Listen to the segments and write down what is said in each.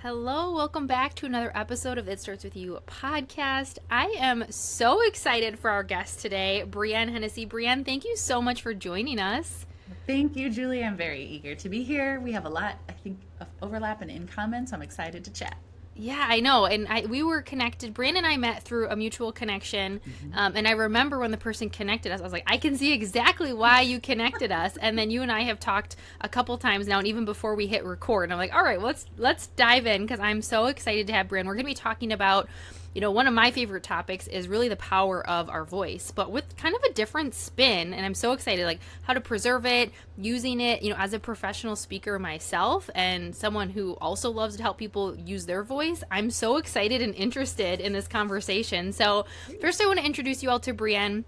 Hello, welcome back to another episode of It Starts With You podcast. I am so excited for our guest today, Brienne Hennessy. Brienne, thank you so much for joining us. Thank you, Julie. I'm very eager to be here. We have a lot, I think, of overlap and in common, so I'm excited to chat. Yeah, I know. We were connected. Brienne and I met through a mutual connection. And I remember when the person connected us, I was like, I can see exactly why you connected us. And then you and I have talked a couple times now, and even before we hit record, and I'm like, all right, let's dive in because I'm so excited to have Brienne. We're going to be talking about one of my favorite topics is really the power of our voice, but with kind of a different spin. And I'm so excited, like how to preserve it, using it, as a professional speaker myself and someone who also loves to help people use their voice. I'm so excited and interested in this conversation. So, first, I want to introduce you all to Brienne.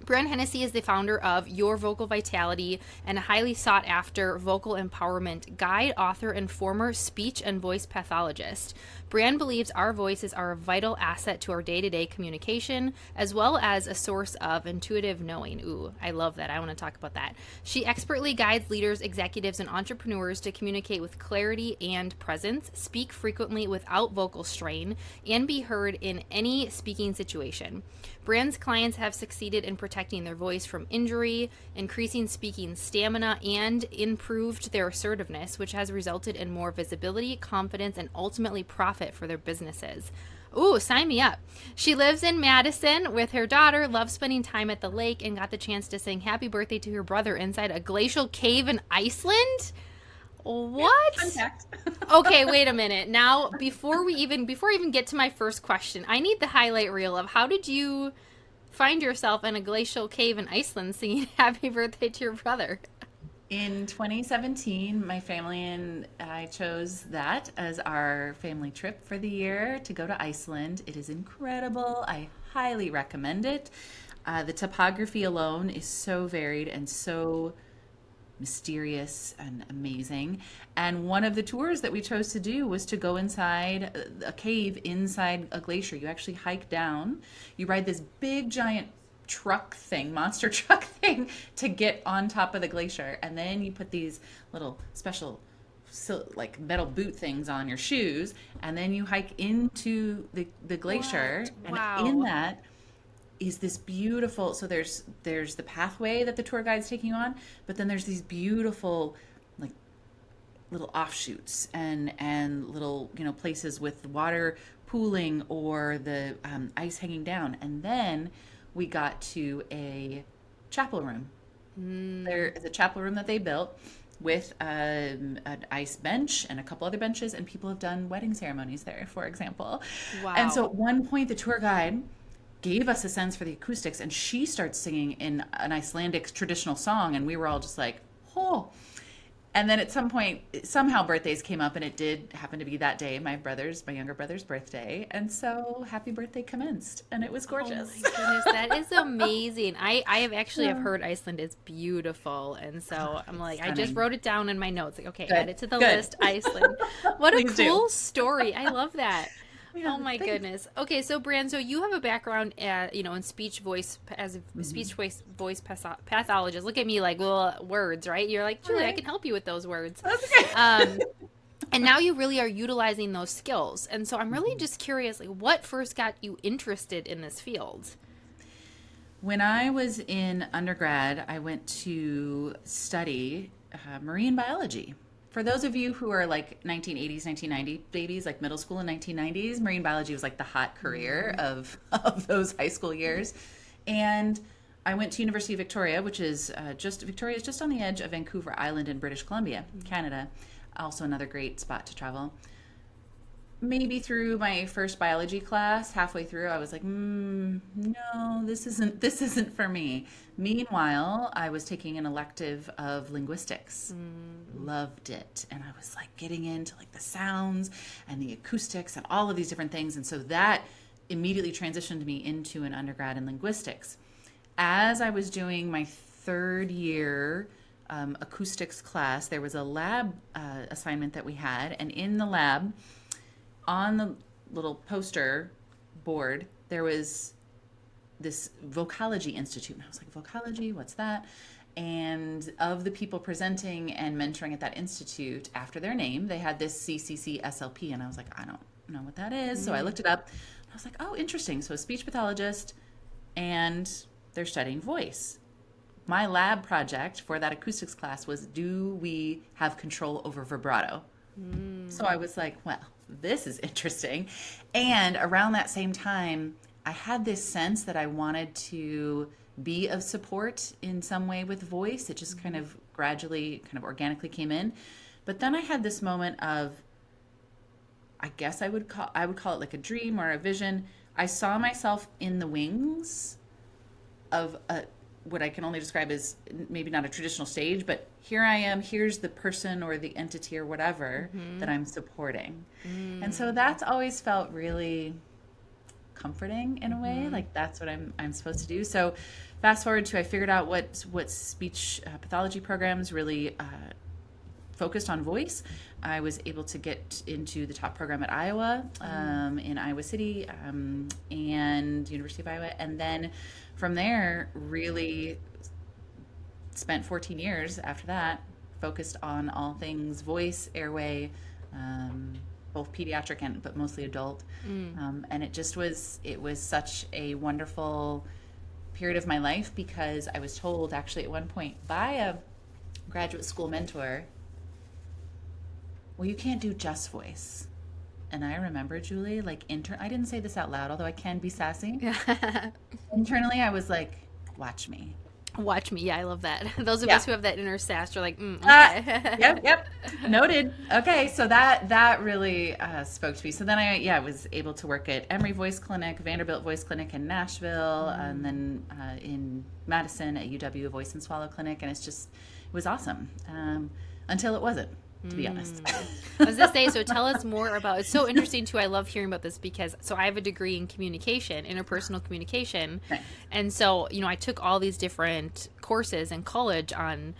Brienne Hennessy is the founder of Your Vocal Vitality and a highly sought after vocal empowerment guide, author, and former speech and voice pathologist. Brienne believes our voices are a vital asset to our day-to-day communication, as well as a source of intuitive knowing. Ooh, I love that. I want to talk about that. She expertly guides leaders, executives, and entrepreneurs to communicate with clarity and presence, speak frequently without vocal strain, and be heard in any speaking situation. Brienne's clients have succeeded in protecting their voice from injury, increasing speaking stamina, and improved their assertiveness, which has resulted in more visibility, confidence, and ultimately profit for their businesses. Ooh, sign me up. She lives in Madison with her daughter, loves spending time at the lake, and got the chance to sing happy birthday to her brother inside a glacial cave in Iceland. Yeah, fun What? fact. Okay, wait a minute. Now, before I even get to my first question, I need the highlight reel of how did you find yourself in a glacial cave in Iceland singing happy birthday to your brother? In 2017, my family and I chose that as our family trip for the year to go to Iceland. It is incredible. I highly recommend it. The topography alone is so varied and so mysterious and amazing. And one of the tours that we chose to do was to go inside a cave inside a glacier. You actually hike down, you ride this big giant truck thing, monster truck thing to get on top of the glacier. And then you put these little special like metal boot things on your shoes, and then you hike into the glacier, What? and in Wow. that is this beautiful, so there's the pathway that the tour guide's taking you on, but then there's these beautiful like little offshoots and little places with water pooling or the ice hanging down. And then we got to a chapel room. There is a chapel room that they built with an ice bench and a couple other benches, and people have done wedding ceremonies there, for example. And so Wow. at one point the tour guide gave us a sense for the acoustics, and she starts singing in an Icelandic traditional song, and we were all just like, oh. And then at some point, somehow birthdays came up, and it did happen to be that day, my younger brother's birthday, and so happy birthday commenced, and it was Oh my gorgeous. goodness, that is amazing. I have actually have Yeah. heard Iceland is beautiful, and so I'm It's like I just stunning. wrote it down in my notes. Like, okay, add Good, it to the good. list. Iceland. What a Please do. cool story. I love that. Yeah, Oh my thanks. goodness. Okay, so Brand, so you have a background, in speech voice as a Mhm. speech voice pathologist. Look at me like little words, right? You're like, All Julie, I right. can help you with those words. That's okay. Um, and now you really are utilizing those skills. And so I'm really just curious, like, what first got you interested in this field? When I was in undergrad, I went to study marine biology. For those of you who are like 1980s, 1990 babies, like middle school and 1990s, marine biology was like the hot career of those high school years. And I went to University of Victoria, which is Victoria is just on the edge of Vancouver Island in British Columbia, Canada. Also another great spot to travel. Maybe through my first biology class, halfway through, I was like, no, this isn't for me. Meanwhile, I was taking an elective of linguistics. Mm, Loved it. And I was like getting into like the sounds and the acoustics and all of these different things. And so that immediately transitioned me into an undergrad in linguistics. As I was doing my third year acoustics class, there was a lab assignment that we had. And in the lab, on the little poster board, there was this Vocology Institute. And I was like, Vocology, what's that? And of the people presenting and mentoring at that institute, after their name, they had this CCC SLP. And I was like, I don't know what that is. So I looked it up. I was like, oh, interesting. So a speech pathologist, and they're studying voice. My lab project for that acoustics class was, do we have control over vibrato? So I was like, well, this is interesting. And around that same time, I had this sense that I wanted to be of support in some way with voice. It just kind of gradually, kind of organically came in. But then I had this moment of, I guess I would call it like a dream or a vision. I saw myself in the wings of what I can only describe as maybe not a traditional stage, but here I am, here's the person or the entity or whatever that I'm supporting. And so that's always felt really comforting in a way, like that's what I'm supposed to do. So fast forward to, I figured out what speech pathology programs really focused on voice. I was able to get into the top program at Iowa, in Iowa City, and University of Iowa. And then from there, really spent 14 years after that focused on all things voice, airway, both pediatric but mostly adult. And it was such a wonderful period of my life, because I was told actually at one point by a graduate school mentor, well, you can't do just voice. And I remember, Julie, like I didn't say this out loud, although I can be sassy. Internally, I was like, watch me. Watch me. Yeah, I love that. Those of Yeah. us who have that inner sass are like, okay. Yep. Noted. Okay, so that really spoke to me. So then I was able to work at Emory Voice Clinic, Vanderbilt Voice Clinic in Nashville, and then in Madison at UW Voice and Swallow Clinic, and it was awesome until it wasn't. To be honest. I was gonna say, so tell us more about, it's so interesting too. I love hearing about this because, so I have a degree in communication, interpersonal communication. Okay. And so, I took all these different courses in college on,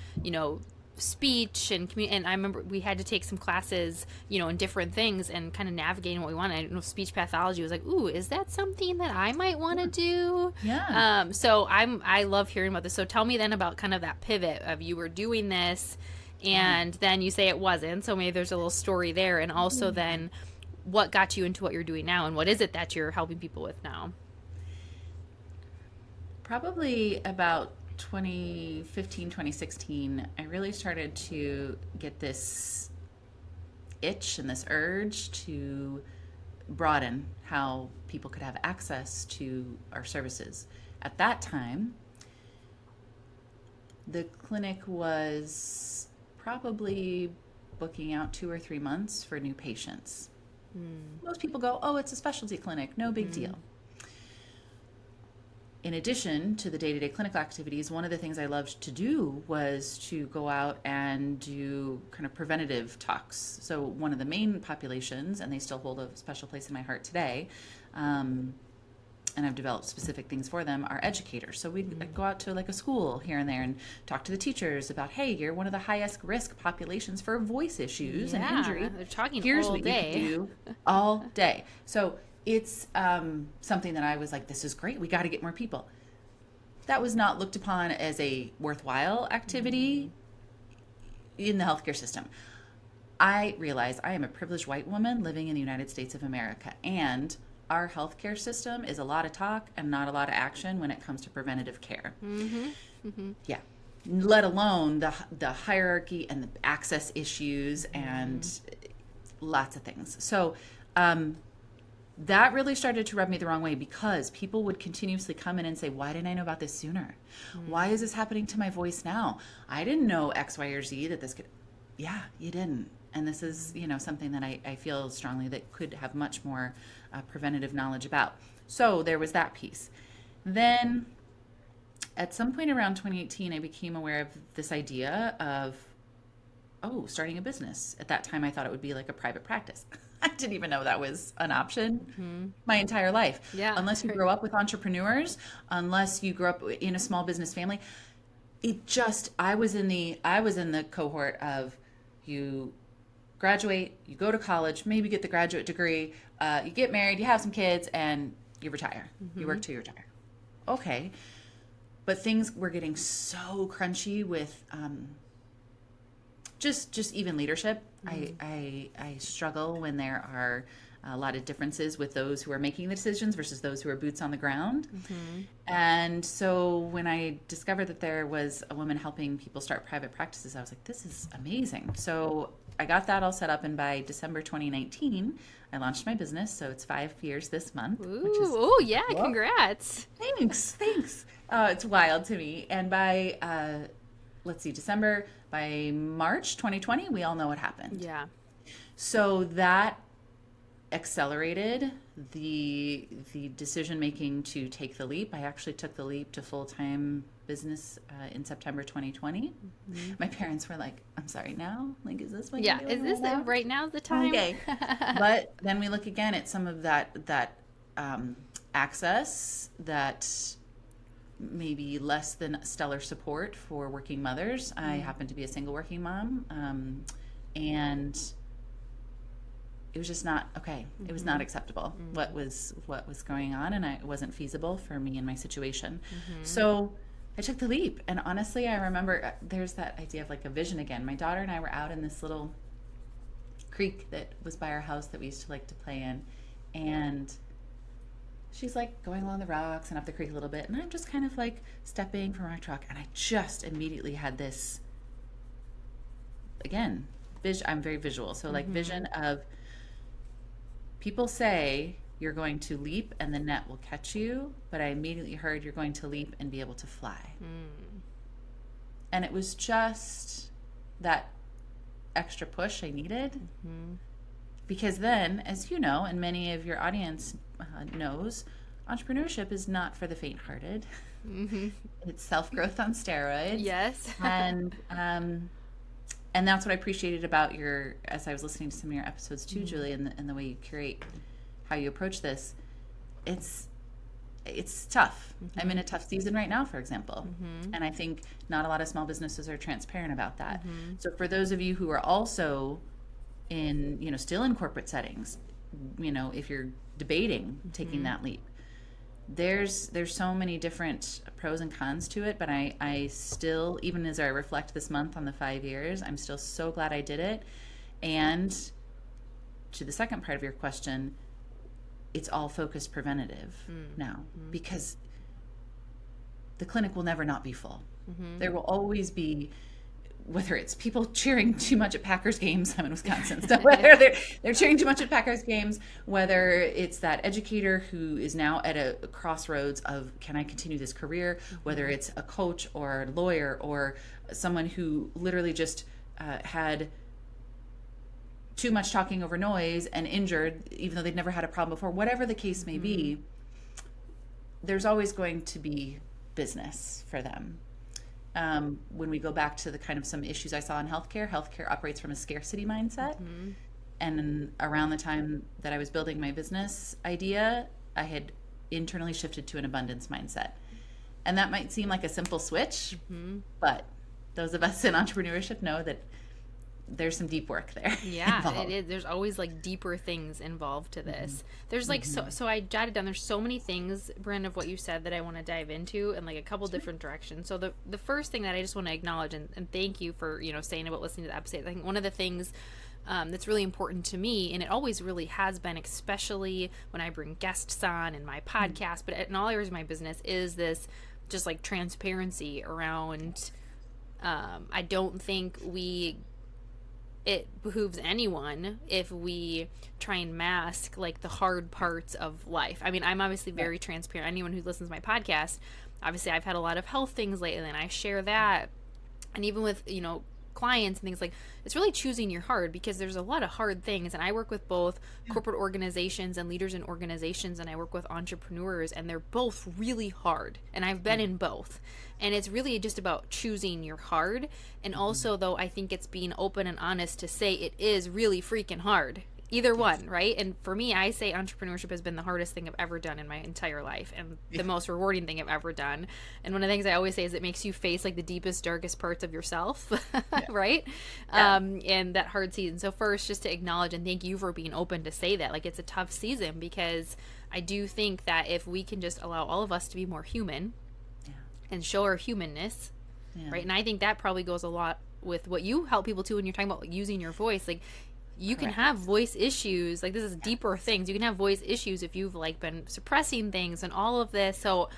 speech and and I remember we had to take some classes, in different things and kind of navigating what we wanted. I know speech pathology was like, ooh, is that something that I might want to do? Yeah. So I love hearing about this. So tell me then about kind of that pivot of, you were doing this, and then you say it wasn't, so maybe there's a little story there. And also then what got you into what you're doing now, and what is it that you're helping people with now? Probably about 2015, 2016, I really started to get this itch and this urge to broaden how people could have access to our services. At that time, the clinic was probably booking out 2 or 3 months for new patients. Most people go, oh, it's a specialty clinic, no big deal. In addition to the day-to-day clinical activities, one of the things I loved to do was to go out and do kind of preventative talks. So one of the main populations, and they still hold a special place in my heart today, and I've developed specific things for them, are educators. So we'd go out to like a school here and there and talk to the teachers about, hey, you're one of the highest risk populations for voice issues and injury. They're talking Here's all what day. you can do all day. So it's something that I was like, this is great. We got to get more people. That was not looked upon as a worthwhile activity in the healthcare system. I realize I am a privileged white woman living in the United States of America, and our healthcare system is a lot of talk and not a lot of action when it comes to preventative care. Yeah. Let alone the hierarchy and the access issues and lots of things. So that really started to rub me the wrong way, because people would continuously come in and say, why didn't I know about this sooner? Why is this happening to my voice now? I didn't know X, Y, or Z that this could. Yeah, you didn't. And this is, something that I feel strongly that could have much more preventative knowledge about. So there was that piece. Then at some point around 2018, I became aware of this idea of, starting a business. At that time, I thought it would be like a private practice. I didn't even know that was an option my entire life. Yeah, unless you grow up with entrepreneurs, unless you grow up in a small business family. I was in the cohort of, you graduate, you go to college, maybe get the graduate degree, you get married, you have some kids, and you retire. You work till you retire. Okay. but things were getting so crunchy with just even leadership. I struggle when there are a lot of differences with those who are making the decisions versus those who are boots on the ground. And so when I discovered that there was a woman helping people start private practices, I was like, this is amazing. So I got that all set up, and by December 2019, I launched my business. So it's 5 years this month. Ooh, yeah, congrats. Thanks. It's wild to me. And by let's see, December, by March 2020, we all know what happened. Yeah. So that accelerated the decision making to take the leap. I actually took the leap to full-time business in September 2020. My parents were like, "I'm sorry, now? Like, is this what you're doing is this right now the time?" Okay. But then we look again at some of that access, that maybe less than stellar support for working mothers. I happen to be a single working mom, and it was just not okay. It was not acceptable what was going on, and it wasn't feasible for me in my situation. So I took the leap, and honestly, I remember there's that idea of like a vision again. My daughter and I were out in this little creek that was by our house that we used to like to play in, and she's like going along the rocks and up the creek a little bit, and I'm just kind of like stepping from my truck, and I just immediately had this, again, I'm very visual, so like vision of, people say you're going to leap and the net will catch you, but I immediately heard you're going to leap and be able to fly. And it was just that extra push I needed. Because then, as you know, and many of your audience knows, entrepreneurship is not for the faint-hearted. It's self-growth on steroids. Yes. And that's what I appreciated about as I was listening to some of your episodes too, Julie, and the way you curate how you approach this. It's tough. I'm in a tough season right now, for example. And I think not a lot of small businesses are transparent about that. So for those of you who are also still in corporate settings, if you're debating taking that leap, there's so many different pros and cons to it, but I still, even as I reflect this month on the 5 years, I'm still so glad I did it. And to the second part of your question, it's all focused preventative now, because the clinic will never not be full. There will always be, whether it's people cheering too much at Packers games, I'm in Wisconsin, so whether they're cheering too much at Packers games, whether it's that educator who is now at a crossroads of, can I continue this career, whether it's a coach or a lawyer or someone who literally just had too much talking over noise and injured, even though they'd never had a problem before, whatever the case may be, there's always going to be business for them. When we go back to the kind of some issues I saw in healthcare operates from a scarcity mindset. And around the time that I was building my business idea, I had internally shifted to an abundance mindset. And that might seem like a simple switch, but those of us in entrepreneurship know that there's some deep work there. Yeah, it is. There's always like deeper things involved to this. There's like, so I jotted down, there's so many things, Brienne, of what you said that I want to dive into in like a couple different directions. So the first thing that I just want to acknowledge, and thank you for, saying about listening to the episode. I think one of the things that's really important to me, and it always really has been, especially when I bring guests on in my podcast, but in all areas of my business, is this just like transparency around, I don't think it behooves anyone if we try and mask like the hard parts of life. I mean, I'm obviously very transparent. Anyone who listens to my podcast, obviously I've had a lot of health things lately, and I share that. And even with, clients and things, like, it's really choosing your hard, because there's a lot of hard things. And I work with both corporate organizations and leaders in organizations, and I work with entrepreneurs, and they're both really hard. And I've been in both. And it's really just about choosing your hard. And also, though, I think it's being open and honest to say it is really freaking hard. Either one, right? And for me, I say entrepreneurship has been the hardest thing I've ever done in my entire life, and the most rewarding thing I've ever done. And one of the things I always say is it makes you face like the deepest, darkest parts of yourself, right? Yeah. And that hard season. So first, just to acknowledge and thank you for being open to say that. Like, it's a tough season, because I do think that if we can just allow all of us to be more human, and show our humanness, Yeah. right? And I think that probably goes a lot with what you help people to when you're talking about like, using your voice. Like, you can Correct. have voice issues. Like, this is deeper things. You can have voice issues if you've like been suppressing things and all of this. So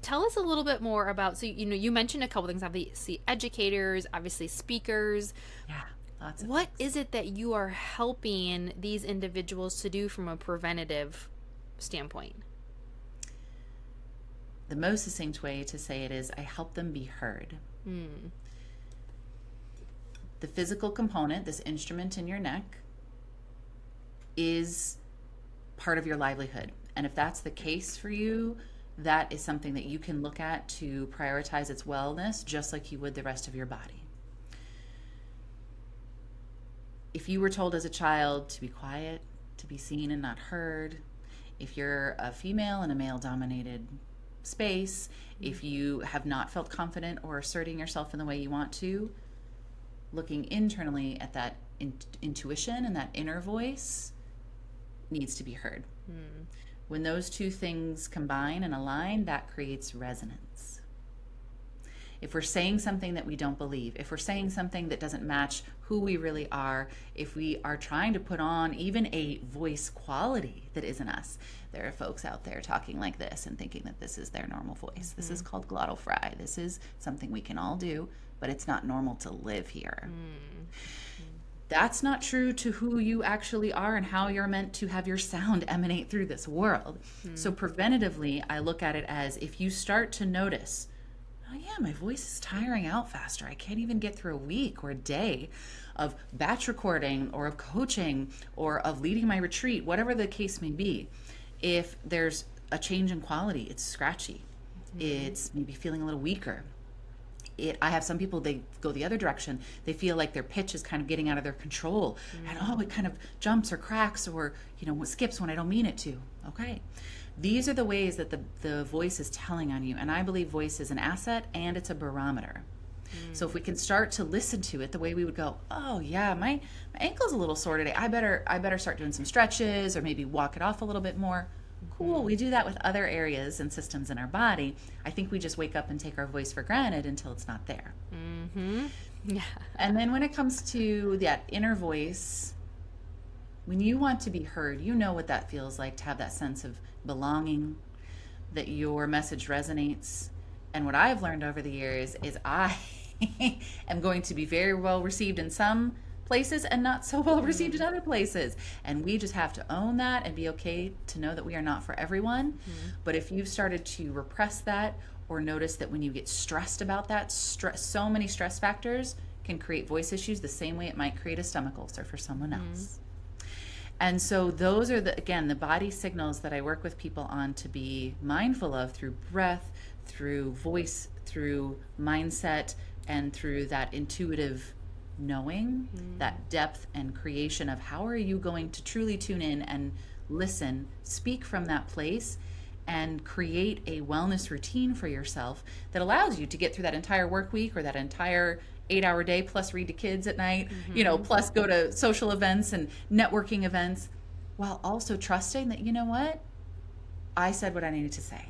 tell us a little bit more about, so you mentioned a couple things, obviously educators, obviously speakers. Yeah. Lots of What things. is it that you are helping these individuals to do from a preventative standpoint? The most succinct way to say it is I help them be heard. The physical component, this instrument in your neck, is part of your livelihood. And if that's the case for you, that is something that you can look at to prioritize its wellness just like you would the rest of your body. If you were told as a child to be quiet, to be seen and not heard, if you're a female in a male dominated space, if you have not felt confident or asserting yourself in the way you want to, looking internally at that intuition and that inner voice needs to be heard. When those two things combine and align, that creates resonance. If we're saying something that we don't believe, if we're saying something that doesn't match who we really are, if we are trying to put on even a voice quality that isn't us, there are folks out there talking like this and thinking that this is their normal voice. This is called glottal fry. This is something we can all do, but it's not normal to live here. That's not true to who you actually are and how you're meant to have your sound emanate through this world. So preventatively, I look at it as if you start to notice, oh yeah, my voice is tiring out faster. I can't even get through a week or a day of batch recording or of coaching or of leading my retreat, whatever the case may be. If there's a change in quality, it's scratchy. It's maybe feeling a little weaker. I have some people, they go the other direction. They feel like their pitch is kind of getting out of their control. And it kind of jumps or cracks or, skips when I don't mean it to. Okay. These are the ways that the voice is telling on you. And I believe voice is an asset and it's a barometer. So if we can start to listen to it the way we would go, oh yeah, my ankle's a little sore today. I better start doing some stretches or maybe walk it off a little bit more. Cool. We do that with other areas and systems in our body. I think we just wake up and take our voice for granted until it's not there. Yeah. And then when it comes to that inner voice, when you want to be heard, you know what that feels like, to have that sense of belonging, that your message resonates. And what I've learned over the years is I am going to be very well received in some places and not so well received in other places. And we just have to own that and be okay to know that we are not for everyone. But if you've started to repress that or notice that when you get stressed about that, so many stress factors can create voice issues the same way it might create a stomach ulcer for someone else. And so those are the body signals that I work with people on to be mindful of through breath, through voice, through mindset, and through that intuitive knowing, that depth and creation of how are you going to truly tune in and listen, speak from that place, and create a wellness routine for yourself that allows you to get through that entire work week or that entire 8-hour day, plus read to kids at night, plus go to social events and networking events, while also trusting that, you know what? I said what I needed to say.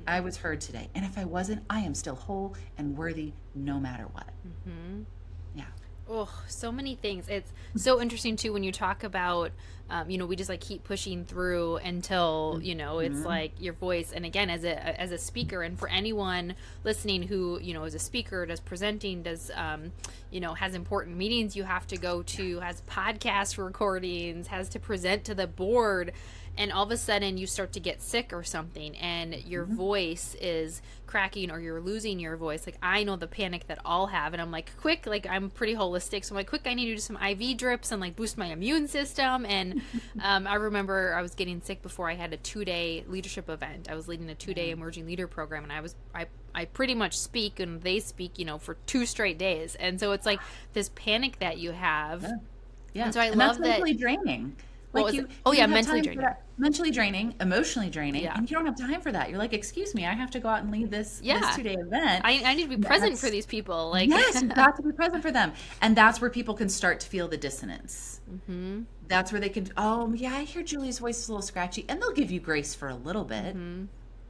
I was heard today. And if I wasn't, I am still whole and worthy no matter what. Yeah. Oh, so many things. It's so interesting too when you talk about, we just like keep pushing through until it's like your voice. And again, as a speaker, and for anyone listening who is a speaker, does presenting, does has important meetings you have to go to, has podcast recordings, has to present to the board. And all of a sudden you start to get sick or something and your voice is cracking or you're losing your voice. Like, I know the panic that I'll have, and I'm like, quick, like I'm pretty holistic. So I'm like, quick, I need to do some IV drips and like boost my immune system. And I remember I was getting sick before I had a 2-day leadership event. I was leading a 2-day emerging leader program, and I pretty much speak and they speak, for 2 straight days. And so it's like this panic that you have. Yeah. And so I love love that. Mentally draining. Like mentally draining. Mentally draining, emotionally draining, Yeah. and you don't have time for that. You're like, excuse me, I have to go out and lead this 2-day event. I need to be present for these people. Like, yes, you've got to be present for them. And that's where people can start to feel the dissonance. That's where they can, oh, yeah, I hear Julie's voice is a little scratchy. And they'll give you grace for a little bit.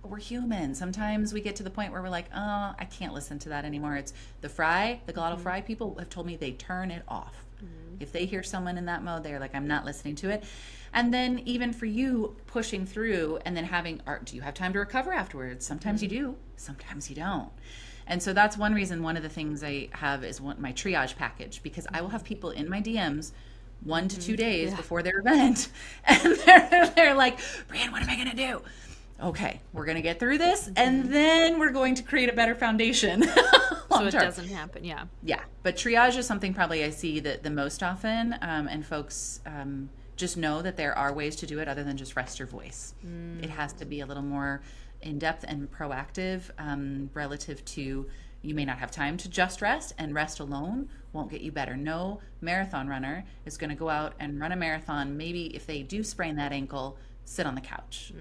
we're human. Sometimes we get to the point where we're like, oh, I can't listen to that anymore. It's the glottal fry people have told me they turn it off. If they hear someone in that mode, they're like, I'm not listening to it. And then even for you pushing through and then having, do you have time to recover afterwards? Sometimes you do, sometimes you don't. And so that's one reason, one of the things I have is my triage package, because I will have people in my DMs 1 to 2 days before their event. And they're like, Brienne, what am I going to do? Okay, we're going to get through this, and then we're going to create a better foundation. So it doesn't happen, yeah. Yeah, but triage is something probably I see that the most often, and folks just know that there are ways to do it other than just rest your voice. It has to be a little more in-depth and proactive relative to, you may not have time to just rest, and rest alone won't get you better. No marathon runner is going to go out and run a marathon. Maybe if they do sprain that ankle, sit on the couch.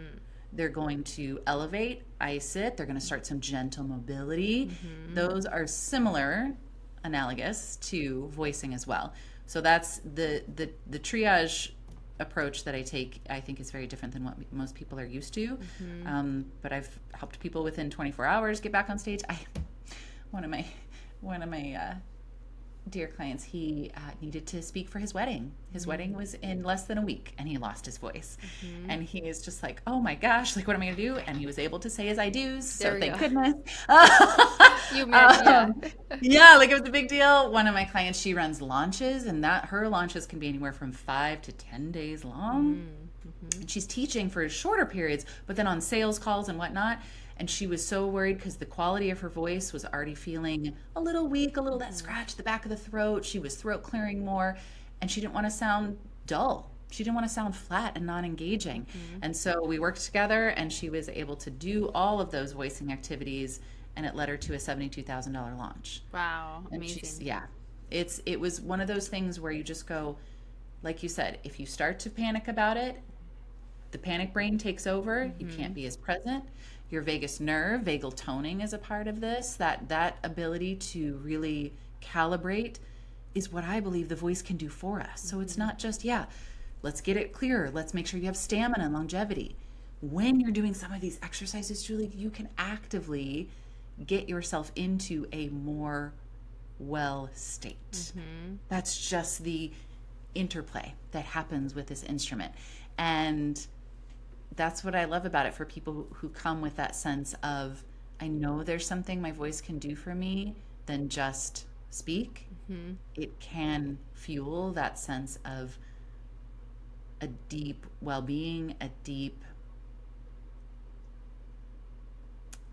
They're going to elevate, ice it. They're going to start some gentle mobility. Those are similar, analogous to voicing as well. So that's the triage approach that I take. I think is very different than what most people are used to. But I've helped people within 24 hours get back on stage. One of my dear clients, he needed to speak for his wedding. His wedding was in less than a week, and he lost his voice. And he is just like, oh my gosh, like, what am I gonna do? And he was able to say his I do's, so thank goodness. You mentioned, yeah, like it was a big deal. One of my clients, she runs launches, and her launches can be anywhere from 5 to 10 days long. And she's teaching for shorter periods, but then on sales calls and whatnot. And she was so worried because the quality of her voice was already feeling a little weak, a little that scratch at the back of the throat. She was throat clearing more, and she didn't want to sound dull. She didn't want to sound flat and non-engaging. And so we worked together, and she was able to do all of those voicing activities, and it led her to a $72,000 launch. Wow, And amazing. yeah, it was one of those things where you just go, like you said, if you start to panic about it, the panic brain takes over. You can't be as present. Your vagus nerve, vagal toning is a part of this. That ability to really calibrate is what I believe the voice can do for us. So it's not just, let's get it clearer. Let's make sure you have stamina and longevity. When you're doing some of these exercises, Julie, you can actively get yourself into a more well state. That's just the interplay that happens with this instrument. And that's what I love about it for people who come with that sense of, I know there's something my voice can do for me than just speak. It can fuel that sense of a deep well-being, a deep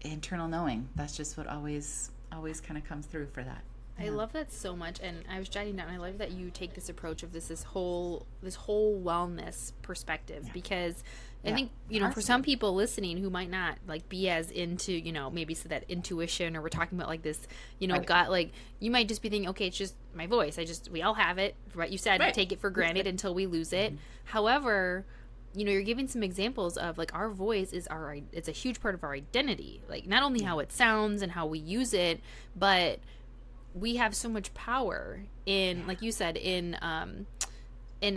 internal knowing. That's just what always kind of comes through for that. I love that so much, and I was jotting down. I love that you take this approach of this whole wellness perspective, because I think for some people listening who might not like be as into maybe that intuition, or we're talking about like this gut, like you might just be thinking, okay, it's just my voice. We all have it, right? You said take it for granted until we lose it. However, you're giving some examples of like our voice is it's a huge part of our identity. Like not only how it sounds and how we use it, but we have so much power in, like you said, in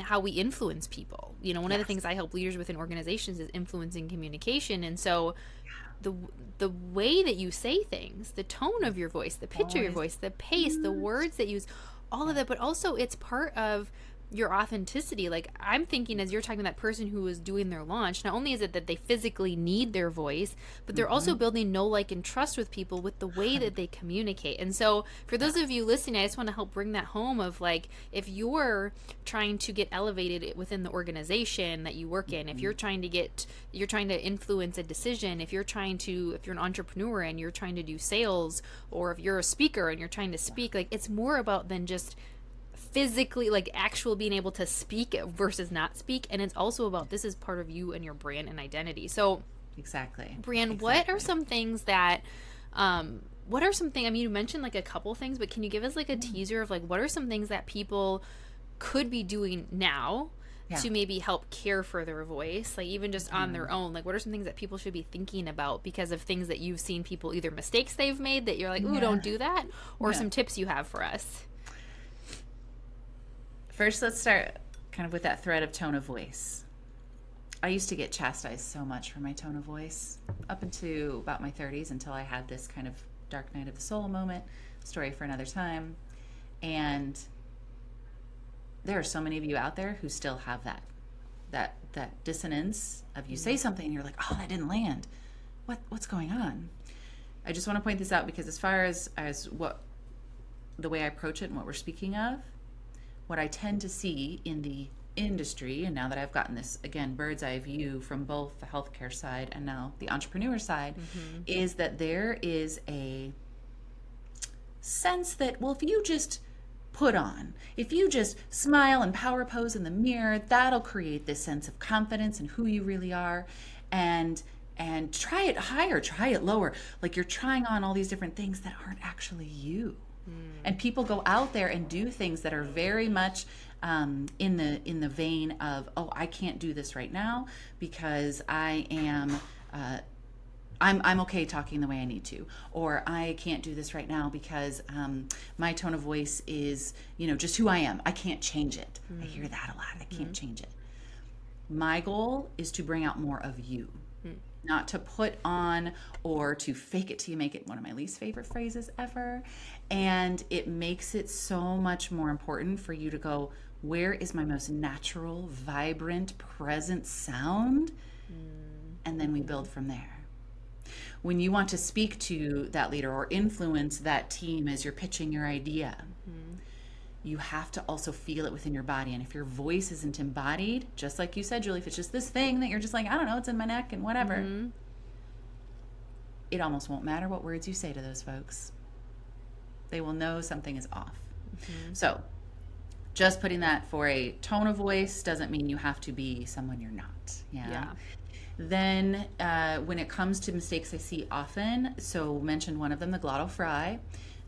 how we influence people. One of the things I help leaders with in organizations is influencing communication. And so the way that you say things, the tone of your voice, the pitch of your voice, the pace, the words that you use, all of that, but also it's part of your authenticity. Like I'm thinking, as you're talking to that person who is doing their launch, not only is it that they physically need their voice, but they're also building know, like, and trust with people with the way that they communicate. And so for those of you listening, I just want to help bring that home of like, if you're trying to get elevated within the organization that you work in, if you're trying to influence a decision, if you're an entrepreneur and you're trying to do sales, or if you're a speaker and you're trying to speak, like it's more about than just physically, like actual being able to speak versus not speak. And it's also about, this is part of you and your brand and identity. So Exactly. Brienne, what are some things that you mentioned like a couple things, but can you give us like a teaser of like, what are some things that people could be doing now to maybe help care for their voice, like even just on their own? Like what are some things that people should be thinking about because of things that you've seen people, either mistakes they've made that you're like, ooh, don't do that, or some tips you have for us? First, let's start kind of with that thread of tone of voice. I used to get chastised so much for my tone of voice up into about my 30s until I had this kind of dark night of the soul moment, story for another time. And there are so many of you out there who still have that dissonance of you say something and you're like, oh, that didn't land. What's going on? I just want to point this out because as far as what the way I approach it and what we're speaking of, what I tend to see in the industry, and now that I've gotten this again bird's eye view from both the healthcare side and now the entrepreneur side, is that there is a sense that, well, if you just put on, if you just smile and power pose in the mirror, that'll create this sense of confidence in who you really are. And try it higher, try it lower, like you're trying on all these different things that aren't actually you. And people go out there and do things that are very much in the vein of, oh, I can't do this right now because I am I'm okay talking the way I need to, or I can't do this right now because my tone of voice is, just who I am. I can't change it. I hear that a lot. I can't change it. My goal is to bring out more of you. Not to put on or to fake it till you make it, one of my least favorite phrases ever. And it makes it so much more important for you to go, where is my most natural, vibrant, present sound? And then we build from there. When you want to speak to that leader or influence that team as you're pitching your idea, you have to also feel it within your body. And if your voice isn't embodied, just like you said, Julie, if it's just this thing that you're just like, I don't know, it's in my neck and whatever, it almost won't matter what words you say to those folks. They will know something is off. So just putting that for a tone of voice doesn't mean you have to be someone you're not. Yeah. Then when it comes to mistakes I see often, so mentioned one of them, the glottal fry.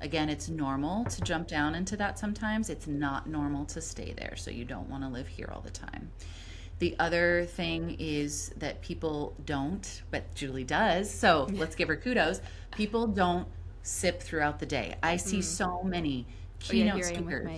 Again, it's normal to jump down into that sometimes. It's not normal to stay there, so you don't want to live here all the time. The other thing is that people don't, but Julie does, so let's give her kudos. People don't sip throughout the day. I see so many keynote speakers.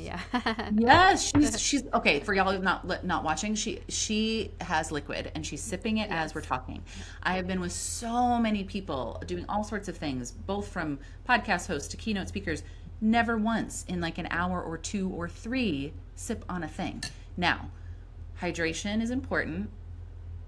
Yes, she's okay. For y'all who's not watching, she has liquid and she's sipping it as we're talking. I have been with so many people doing all sorts of things, both from podcast hosts to keynote speakers. Never once in like an hour or two or three sip on a thing. Now, hydration is important.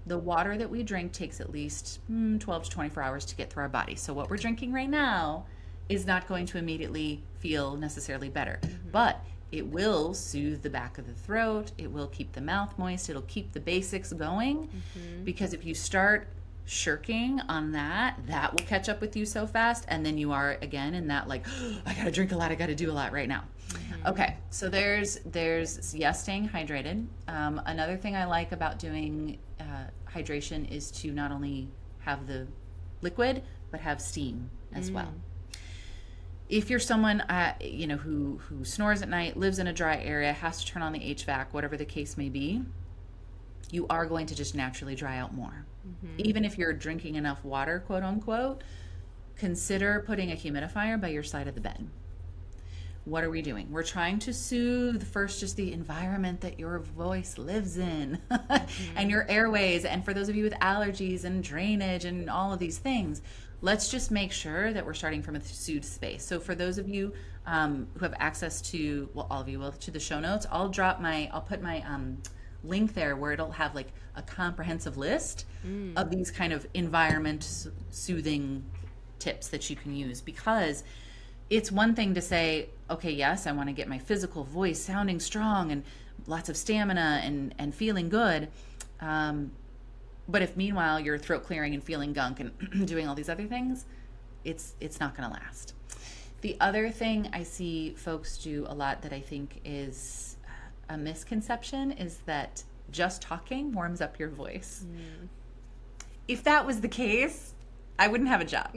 The water that we drink takes at least 12 to 24 hours to get through our body. So what we're drinking right now is not going to immediately feel necessarily better, but it will soothe the back of the throat. It will keep the mouth moist. It'll keep the basics going, because if you start shirking on that will catch up with you so fast, and then you are again in that like, I gotta drink a lot, I gotta do a lot right now. Okay, so there's yes, staying hydrated. Another thing I like about doing hydration is to not only have the liquid but have steam as well. If you're someone who snores at night, lives in a dry area, has to turn on the HVAC, whatever the case may be, you are going to just naturally dry out more. Even if you're drinking enough water, quote unquote, consider putting a humidifier by your side of the bed. What are we doing? We're trying to soothe first just the environment that your voice lives in and your airways. And for those of you with allergies and drainage and all of these things, let's just make sure that we're starting from a soothed space. So for those of you who have access to, well, all of you will, to the show notes, I'll put my link there where it'll have like a comprehensive list of these kind of environment soothing tips that you can use. Because it's one thing to say, okay, yes, I want to get my physical voice sounding strong and lots of stamina and feeling good. But if meanwhile you're throat clearing and feeling gunk and doing all these other things, it's not going to last. The other thing I see folks do a lot that I think is a misconception is that just talking warms up your voice. If that was the case, I wouldn't have a job.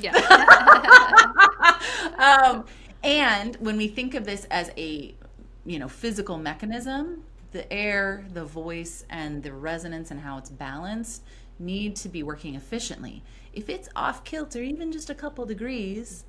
And when we think of this as a physical mechanism, the air, the voice, and the resonance and how it's balanced need to be working efficiently. If it's off kilter, even just a couple degrees,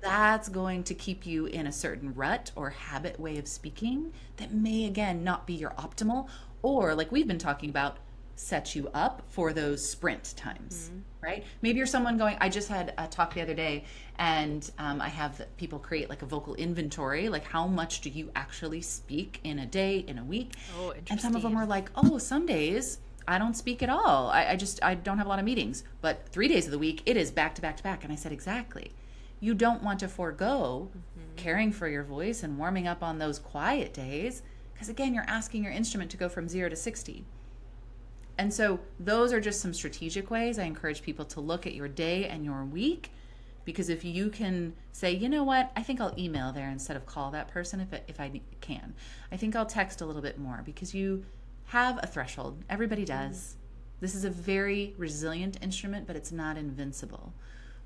that's going to keep you in a certain rut or habit way of speaking that may, again, not be your optimal, or like we've been talking about, sets you up for those sprint times, right? Maybe you're someone going, I just had a talk the other day, and I have people create like a vocal inventory, like how much do you actually speak in a day, in a week? Oh, And some of them interesting. are like, oh, some days I don't speak at all. I don't have a lot of meetings, but 3 days of the week it is back to back to back. And I said, exactly. You don't want to forego caring for your voice and warming up on those quiet days, because again, you're asking your instrument to go from 0 to 60. And so those are just some strategic ways I encourage people to look at your day and your week, because if you can say, you know what, I think I'll email there instead of call that person if I can. I think I'll text a little bit more, because you have a threshold. Everybody does. This is a very resilient instrument, but it's not invincible.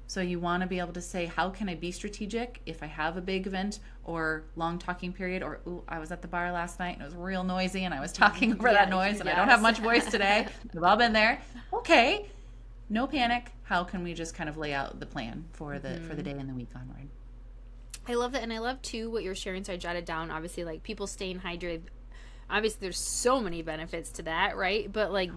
So you want to be able to say, how can I be strategic if I have a big event or long talking period, or, ooh, I was at the bar last night and it was real noisy and I was talking over that noise and I don't have much voice today. We've all been there. Okay, no panic. How can we just kind of lay out the plan for the day and the week onward? I love that. And I love too what you're sharing. So I jotted down, obviously, like people staying hydrated. Obviously there's so many benefits to that, right? But like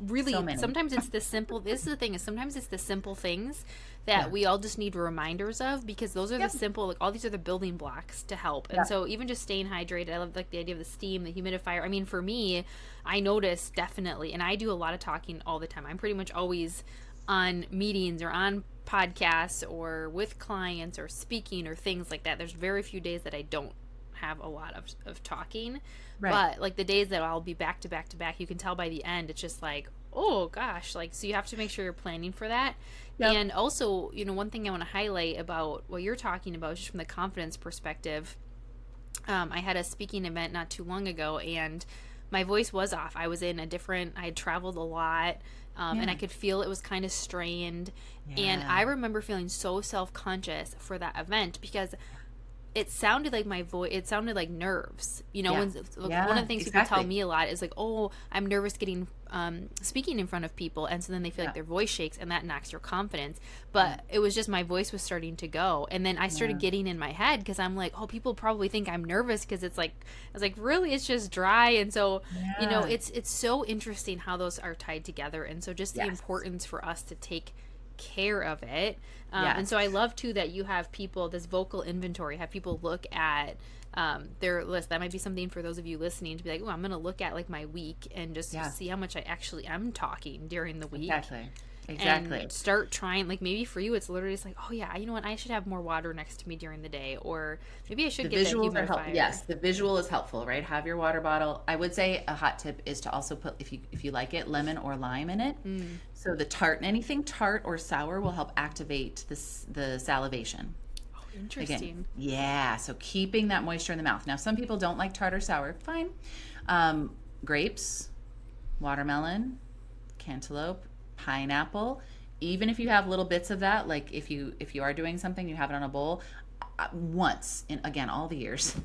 really So many. sometimes it's the simple, this is the thing, is sometimes it's the simple things that Yeah. we all just need reminders of, because those are Yep. the simple, like all these are the building blocks to help. And Yep. so even just staying hydrated, I love like the idea of the steam, the humidifier. I mean, for me, I notice definitely, and I do a lot of talking all the time. I'm pretty much always on meetings or on podcasts or with clients or speaking or things like that. There's very few days that I don't have a lot of talking. Right. But like the days that I'll be back to back to back, you can tell by the end, it's just like, oh gosh, like, so you have to make sure you're planning for that. Yep. And also, one thing I want to highlight about what you're talking about, just from the confidence perspective, I had a speaking event not too long ago, and my voice was off. I was in I had traveled a lot, and I could feel it was kind of strained. And Yeah. I remember feeling so self-conscious for that event, because it sounded like my voice, it sounded like nerves. Yeah. One of the things people tell exactly. me a lot is like, oh, I'm nervous getting speaking in front of people, and so then they feel like Yeah. their voice shakes, and that knocks your confidence. But it was just my voice was starting to go, and then I started getting in my head, because I'm like, oh, people probably think I'm nervous, because it's like, I was like, really, it's just dry. And so Yeah. it's so interesting how those are tied together, and so just the Yes. importance for us to take care of it. Yes. And so I love too that you have people, this vocal inventory, have people look at their list. That might be something for those of you listening to be like, oh, I'm going to look at like my week and just Yeah. see how much I actually am talking during the week. Exactly. And start trying, like maybe for you it's literally just like, oh yeah, you know what, I should have more water next to me during the day, or maybe I should The get that visuals are helpful. humidifier. Yes, the visual is helpful, right? Have your water bottle. I would say a hot tip is to also put, if you like it, lemon or lime in it. So the anything tart or sour will help activate the salivation. Interesting. Again, yeah. So keeping that moisture in the mouth. Now, some people don't like tart or sour. Fine. Grapes, watermelon, cantaloupe, pineapple. Even if you have little bits of that, like if you are doing something, you have it on a bowl. Once in, again, all the years.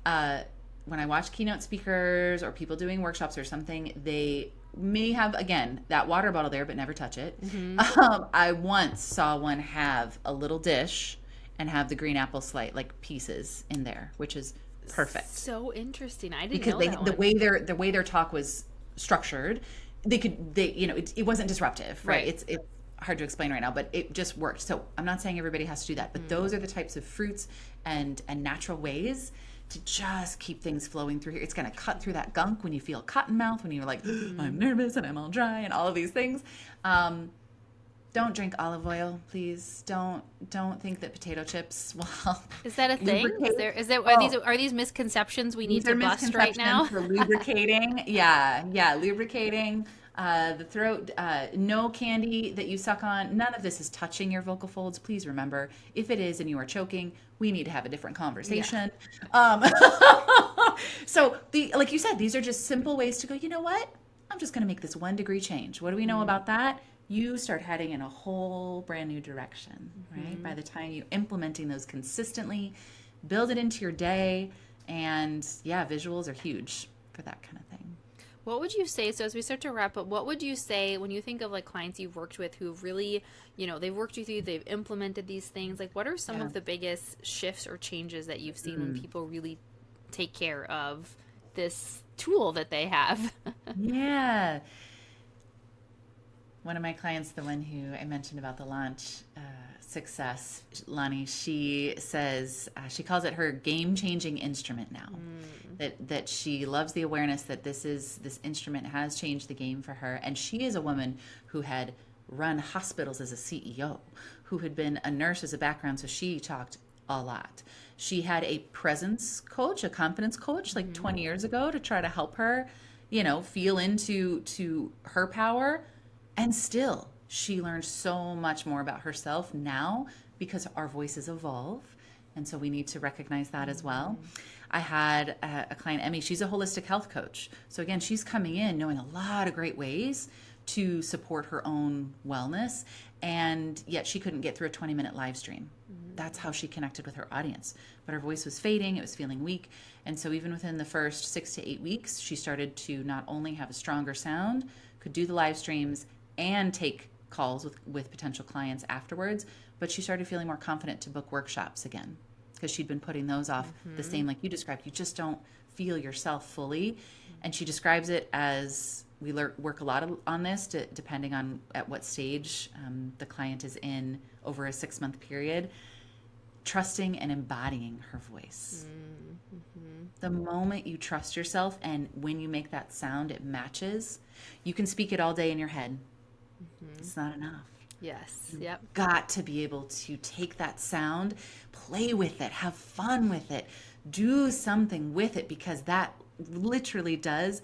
When I watch keynote speakers or people doing workshops or something, they may have, again, that water bottle there, but never touch it. I once saw one have a little dish and have the green apple slice, like pieces in there, which is perfect. So interesting. I didn't Because know that the one. way their talk was structured, it wasn't disruptive, right? Right. It's hard to explain right now, but it just worked. So I'm not saying everybody has to do that, but those are the types of fruits and natural ways to just keep things flowing through here. It's going to cut through that gunk when you feel cotton mouth, when you're like, I'm nervous and I'm all dry and all of these things. Don't drink olive oil, please. Don't think that potato chips will help. Is that a thing? lubricate. Are these misconceptions we need These are to bust right now? misconceptions for lubricating. Yeah, lubricating the throat. No candy that you suck on. None of this is touching your vocal folds. Please remember, if it is and you are choking, we need to have a different conversation. So like you said, these are just simple ways to go, you know what? I'm just going to make this 1 degree change. What do we know about that? You start heading in a whole brand new direction, right? By the time you're implementing those consistently, build it into your day. And yeah, visuals are huge for that kind of thing. What would you say, so as we start to wrap up, what would you say when you think of like clients you've worked with who've really, they've worked with you, they've implemented these things, like what are some of the biggest shifts or changes that you've seen when people really take care of this tool that they have. Yeah. One of my clients, the one who I mentioned about the launch success, Lonnie, she says she calls it her game-changing instrument now. That she loves the awareness that this instrument has changed the game for her, and she is a woman who had run hospitals as a CEO, who had been a nurse as a background, so she talked a lot. She had a presence coach, a confidence coach, like 20 years ago to try to help her, feel into to her power. And still, she learned so much more about herself now because our voices evolve. And so we need to recognize that as well. I had a client, Emmy, she's a holistic health coach. So again, she's coming in knowing a lot of great ways to support her own wellness. And yet she couldn't get through a 20-minute live stream. That's how she connected with her audience. But her voice was fading, it was feeling weak. And so even within the first 6 to 8 weeks, she started to not only have a stronger sound, could do the live streams, and take calls with potential clients afterwards, but she started feeling more confident to book workshops again because she'd been putting those off the same like you described. You just don't feel yourself fully. And she describes it as we work a lot on this depending on at what stage the client is in over a 6-month period, trusting and embodying her voice. The moment you trust yourself and when you make that sound, it matches, you can speak it all day in your head. It's not enough. Yes. Yep. Got to be able to take that sound, play with it, have fun with it, do something with it, because that literally does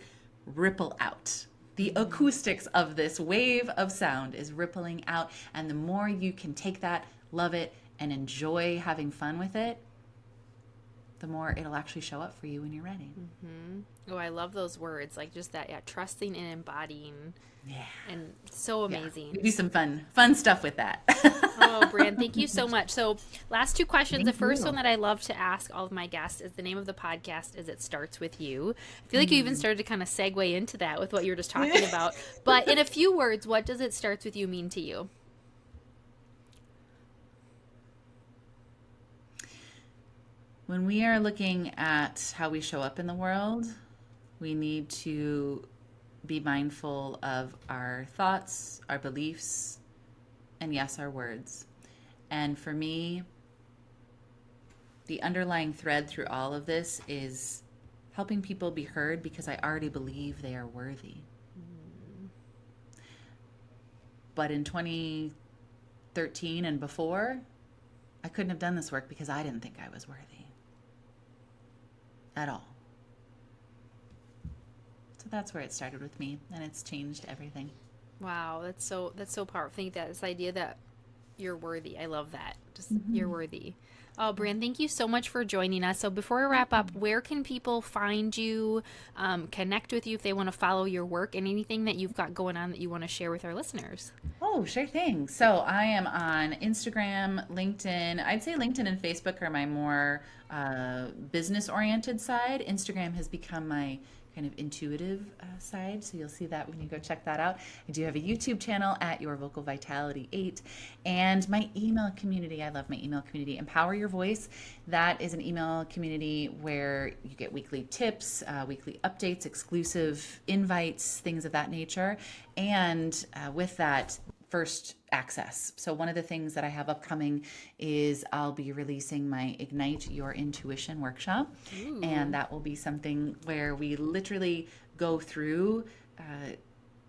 ripple out. The acoustics of this wave of sound is rippling out. And the more you can take that, love it, and enjoy having fun with it, the more it'll actually show up for you when you're ready. Oh, I love those words. Like just that, yeah, trusting and embodying. Yeah. And so amazing. We do some fun stuff with that. Oh, Brienne, thank you so much. So last 2 questions. Thank The first you. one that I love to ask all of my guests is the name of the podcast is It Starts With You. I feel like you even started to kind of segue into that with what you were just talking about. But in a few words, what does It Starts With You mean to you? When we are looking at how we show up in the world, we need to be mindful of our thoughts, our beliefs, and yes, our words. And for me, the underlying thread through all of this is helping people be heard because I already believe they are worthy. But in 2013 and before, I couldn't have done this work because I didn't think I was worthy at all. So that's where it started with me, and it's changed everything. Wow, that's so powerful. I think that this idea that you're worthy. I love that. Just you're worthy. Oh, Brienne, thank you so much for joining us. So before we wrap up, where can people find you, connect with you if they want to follow your work, and anything that you've got going on that you want to share with our listeners? Oh, sure thing. So I am on Instagram, LinkedIn. I'd say LinkedIn and Facebook are my more business-oriented side. Instagram has become my kind of intuitive side, so you'll see that when you go check that out. I do have a YouTube channel at Your Vocal Vitality 8, and my email community. I love my email community, Empower Your Voice. That is an email community where you get weekly tips, weekly updates, exclusive invites, things of that nature, and with that, first access. So one of the things that I have upcoming is I'll be releasing my Ignite Your Intuition workshop. Ooh. And that will be something where we literally go through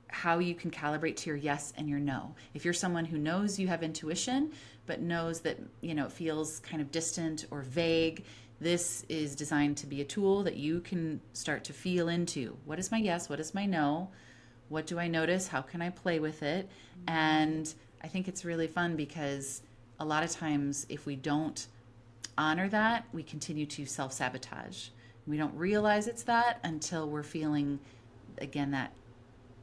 how you can calibrate to your yes and your no. If you're someone who knows you have intuition, but knows that, it feels kind of distant or vague, this is designed to be a tool that you can start to feel into. What is my yes? What is my no? What do I notice? How can I play with it? And I think it's really fun because a lot of times if we don't honor that, we continue to self-sabotage. We don't realize it's that until we're feeling, again, that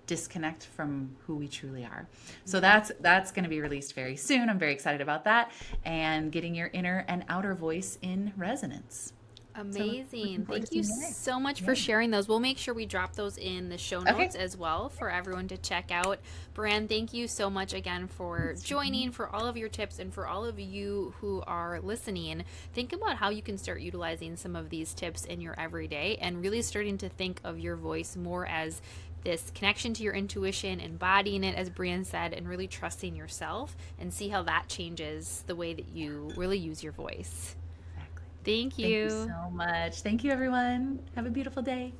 disconnect from who we truly are. So that's going to be released very soon. I'm very excited about that and getting your inner and outer voice in resonance. So looking Amazing. forward to Thank you seeing you there. so much for Yeah. sharing those. We'll make sure we drop those in the show notes Okay. as well for everyone to check out. Brienne, thank you so much again for Thanks, Shannon. joining, for all of your tips, and for all of you who are listening. Think about how you can start utilizing some of these tips in your everyday and really starting to think of your voice more as this connection to your intuition, embodying it, as Brienne said, and really trusting yourself, and see how that changes the way that you really use your voice. Exactly. Thank Thank you you. so much. Thank you, everyone. Have a beautiful day.